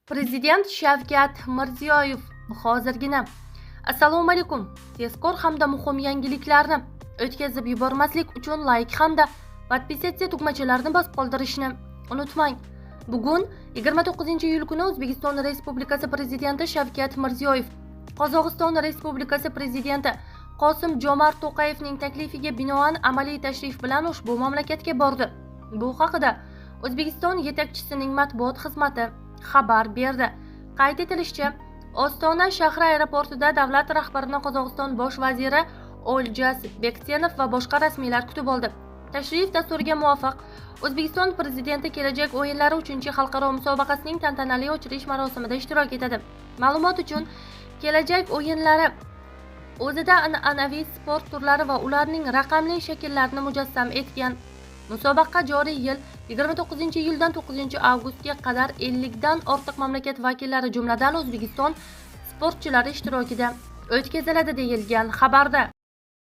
Prezident Shavkat Mirziyoyev hozirgina Assalomu alaykum tezkor hamda muhim yangiliklarni o'tkazib yubormaslik uchun like hamda podpisatsiya tugmachalarini bosib qoldirishni unutmang. Bugun 29-iyul kuni O'zbekiston Respublikasi Prezidenti Shavkat Mirziyoyev Qozog'iston Respublikasi Prezidenti Qosim-Jomart To'qayevning taklifiga binoan amaliy tashrif bilan ushbu mamlakatga bordi. Bu haqida O'zbekiston yetakchisining matbuot xizmati xabar berdi. Qayd etilishicha, Ostona shahri aeroportida davlat rahbarini Qozog'iston bosh vaziri Oljas Bektenov va boshqa rasmiylar kutib oldi. Tashrif dasturiga muvofiq, O'zbekiston prezidenti kelajak o'yinlari 3-xalqaro musobaqasining tantanali ochilish marosimida ishtirok etadi. Ma'lumot uchun, kelajak o'yinlari o'zida an'anaviy sport turlari va ularning raqamli shakllarini mujassam etgan. Musobaqa joriy yil 29-iyuldan 9-avgustga qadar 50 dan ortiq mamlakat vakillari jumladan O'zbekiston sportchilari ishtirokida o'tkaziladi deyilgan xabarda.